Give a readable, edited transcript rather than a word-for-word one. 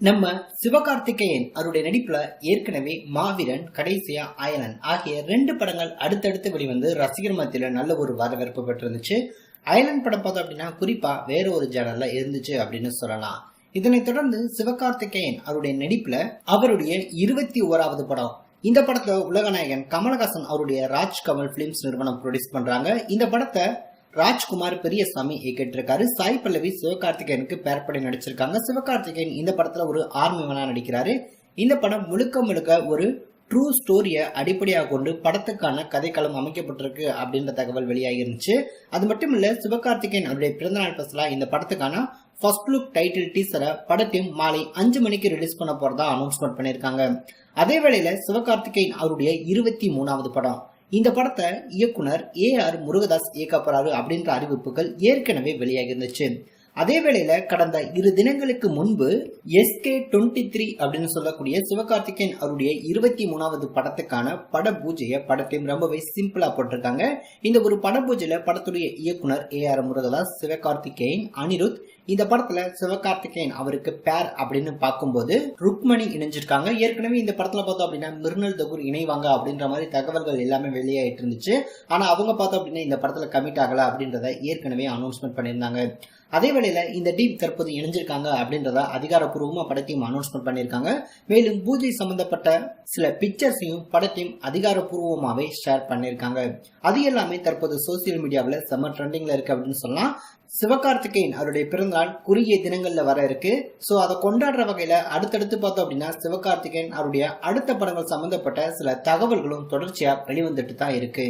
நம்ம சிவகார்த்திகேயன் அவருடைய நடிப்புல ஏற்கனவே மாவீரன், கடைசியா அயலன் ஆகிய 2 படங்கள் அடுத்தடுத்து வெளிவந்து ரசிகர் மத்தியில நல்ல ஒரு வரவேற்பு பெற்றிருந்துச்சு. அயலன் படம் பார்த்தோம் அப்படின்னா குறிப்பா வேற ஒரு ஜேனல்ல இருந்துச்சு அப்படின்னு சொல்லலாம். இதனைத் தொடர்ந்து சிவகார்த்திகேயன் அவருடைய நடிப்புல அவருடைய 21வது படம். இந்த படத்தை உலகநாயகன் கமலஹாசன் அவருடைய ராஜ் கமல் பிலிம்ஸ் நிறுவனம் ப்ரொடியூஸ் பண்றாங்க. இந்த படத்தை ராஜ்குமார் பெரியசாமி இயக்கிட்டிருக்காரு. சாய் பல்லவி சிவகார்த்திகேயனுக்கு பேர்படி நடிச்சிருக்காங்க. சிவகார்த்திகேயன் இந்த படத்துல ஒரு ஆர்மி மேனா நடிக்கிறாரு. இந்த படம் முழுக்க முழுக்க ஒரு ட்ரூ ஸ்டோரியை அடிப்படையாக கொண்டு படத்துக்கான கதைக்களம் அமைக்கப்பட்டிருக்கு அப்படின்ற தகவல் வெளியாகி இருந்துச்சு. அது மட்டும் இல்ல, சிவகார்த்திகேயன் அவருடைய பிறந்தநாள் ஸ்பெஷலா இந்த படத்துக்கான ஃபர்ஸ்ட் லுக் டைட்டில் டீசரை படத்தையும் மாலை 5 மணிக்கு ரிலீஸ் பண்ண போறதா அனௌன்ஸ்மெண்ட் பண்ணிருக்காங்க. அதே வேளையில சிவகார்த்திகேயன் அவருடைய 23வது படம். இந்த படத்தை இயக்குனர் AR முருகதாஸ் இயக்க போறாரு அப்படின்ற அறிவிப்புகள் ஏற்கனவே வெளியாகி இருந்துச்சு. அதே வேளையில கடந்த 2 தினங்களுக்கு முன்பு SK23 அப்படின்னு சொல்லக்கூடிய சிவகார்த்திகேயன் அவருடைய 23வது படத்துக்கான பட பூஜையை படத்தையும் ரொம்பவே சிம்பிளா போட்டிருக்காங்க. இந்த ஒரு பட பூஜையில படத்துடைய இயக்குனர் AR முருகதாஸ், சிவகார்த்திகேயன், அனிருத், இந்த படத்துல சிவகார்த்திகேயன் அவருக்கு பேர் அப்படின்னு பார்க்கும்போது ருக்மணி இணைஞ்சிருக்காங்க. ஏற்கனவே இந்த படத்துல பார்த்தோம் அப்படின்னா மிர்னல் தகூர் இணைவாங்க அப்படின்ற மாதிரி தகவல்கள் எல்லாமே வெளியாயிட்டு இருந்துச்சு. ஆனா அவங்க பார்த்தோம் அப்படின்னா இந்த படத்துல கமிட் ஆகல அப்படின்றத ஏற்கனவே அனௌன்ஸ்மெண்ட் பண்ணியிருந்தாங்க. அதே வேளையில இந்த டீம் தற்போது இணைஞ்சிருக்காங்க அப்படின்றத அதிகாரப்பூர்வமா படத்தையும் அனௌன்ஸ்மெண்ட் பண்ணியிருக்காங்க. மேலும் பூஜை சம்பந்தப்பட்ட சில பிக்சர்ஸையும் படத்தையும் அதிகாரப்பூர்வமாவே ஷேர் பண்ணியிருக்காங்க. அது எல்லாமே தற்போது சோசியல் மீடியாவில் செம்ம ட்ரெண்டிங்ல இருக்கு அப்படின்னு சொல்லலாம். சிவகார்த்திகேயன் அவருடைய பிறந்தநாள் குறுகிய தினங்கள்ல வர இருக்கு. சோ அதை கொண்டாடுற வகையில அடுத்தடுத்து பார்த்தோம் அப்படின்னா சிவகார்த்திகேயன் அவருடைய அடுத்த படங்கள் சம்பந்தப்பட்ட சில தகவல்களும் தொடர்ச்சியா வெளிவந்துட்டு தான் இருக்கு.